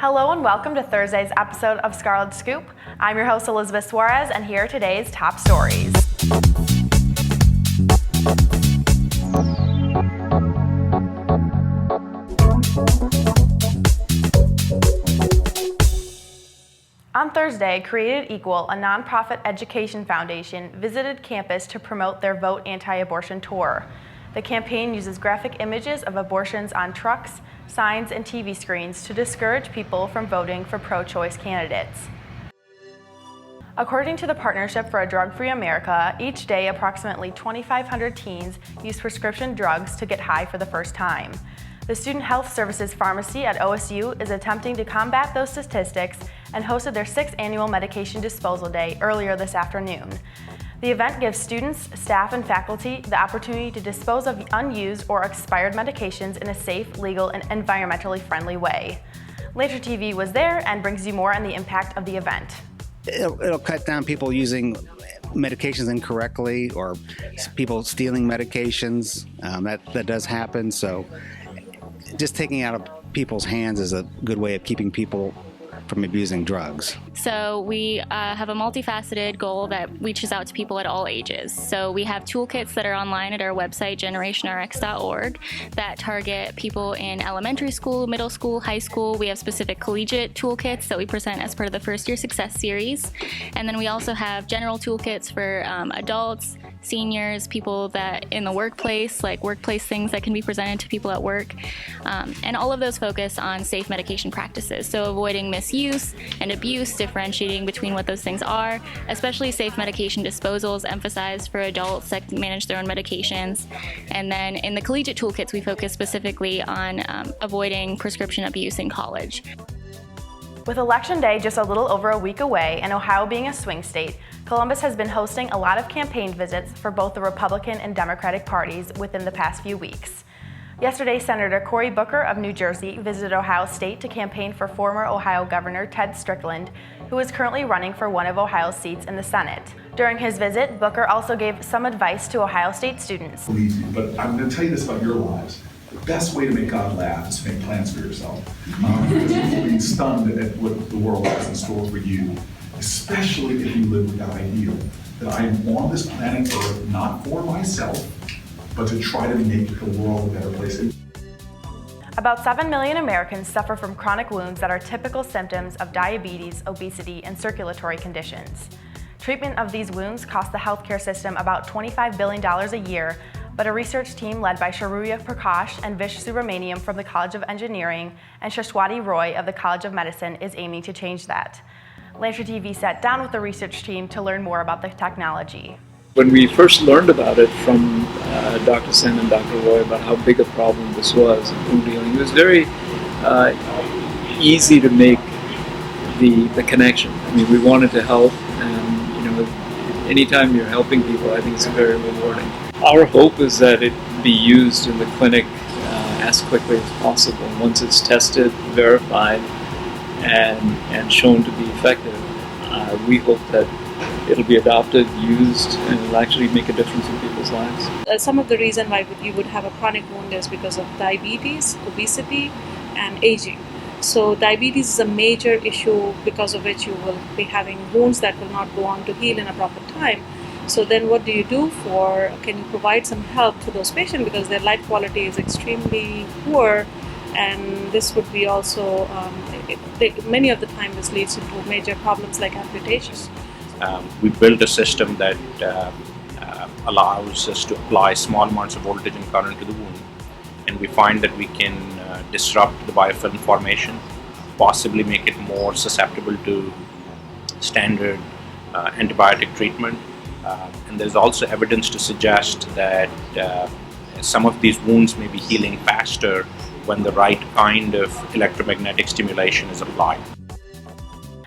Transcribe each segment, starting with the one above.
Hello and welcome to Thursday's episode of Scarlet Scoop. I'm your host Elizabeth Suarez, and here are today's top stories. On Thursday, Created Equal, a nonprofit education foundation, visited campus to promote their Vote Anti-Abortion tour. The campaign uses graphic images of abortions on trucks, signs, and TV screens to discourage people from voting for pro-choice candidates. According to the Partnership for a Drug-Free America, each day approximately 2,500 teens use prescription drugs to get high for the first time. The Student Health Services Pharmacy at OSU is attempting to combat those statistics and hosted their 6th annual Medication Disposal Day earlier this afternoon. The event gives students, staff, and faculty the opportunity to dispose of unused or expired medications in a safe, legal, and environmentally friendly way. Later TV was there and brings you more on the impact of the event. It'll cut down people using medications incorrectly or people stealing medications. That does happen. So just taking out of people's hands is a good way of keeping people from abusing drugs. So we have a multifaceted goal that reaches out to people at all ages. So we have toolkits that are online at our website, generationrx.org, that target people in elementary school, middle school, high school. We have specific collegiate toolkits that we present as part of the First Year Success Series. And then we also have general toolkits for adults, seniors, people that in the workplace, like workplace things that can be presented to people at work. And all of those focus on safe medication practices. So avoiding misuse and abuse, differentiating between what those things are, especially safe medication disposals emphasized for adults that manage their own medications. And then in the collegiate toolkits, we focus specifically on avoiding prescription abuse in college. With Election Day just a little over a week away and Ohio being a swing state, Columbus has been hosting a lot of campaign visits for both the Republican and Democratic parties within the past few weeks. Yesterday, Senator Cory Booker of New Jersey visited Ohio State to campaign for former Ohio Governor Ted Strickland, who is currently running for one of Ohio's seats in the Senate. During his visit, Booker also gave some advice to Ohio State students. Believe me, but I'm going to tell you this about your lives. The best way to make God laugh is to make plans for yourself. Because you'll be stunned at what the world has in store for you, especially if you live with that idea that I am on this planet Earth not for myself, but to try to make the world a better place. About 7 million Americans suffer from chronic wounds that are typical symptoms of diabetes, obesity, and circulatory conditions. Treatment of these wounds costs the healthcare system about $25 billion a year, but a research team led by Sharuya Prakash and Vish Subramaniam from the College of Engineering and Shashwati Roy of the College of Medicine is aiming to change that. Lancer TV sat down with the research team to learn more about the technology. When we first learned about it from Dr. Sen and Dr. Roy about how big a problem this was in wound healing, it was very easy to make the connection. I mean, we wanted to help, and anytime you're helping people, I think it's very rewarding. Our hope is that it be used in the clinic as quickly as possible. Once it's tested, verified, and shown to be effective, we hope that it'll be adopted, used, and it'll actually make a difference in people's lives. Some of the reason why you would have a chronic wound is because of diabetes, obesity, and aging. So diabetes is a major issue because of which you will be having wounds that will not go on to heal in a proper time. So then what do you do can you provide some help to those patients because their life quality is extremely poor, and this would be also, many of the time this leads into major problems like amputations. We built a system that allows us to apply small amounts of voltage and current to the wound, and we find that we can disrupt the biofilm formation, possibly make it more susceptible to standard antibiotic treatment. And there's also evidence to suggest that some of these wounds may be healing faster when the right kind of electromagnetic stimulation is applied.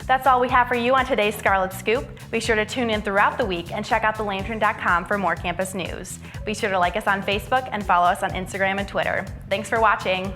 That's all we have for you on today's Scarlet Scoop. Be sure to tune in throughout the week and check out thelantern.com for more campus news. Be sure to like us on Facebook and follow us on Instagram and Twitter. Thanks for watching.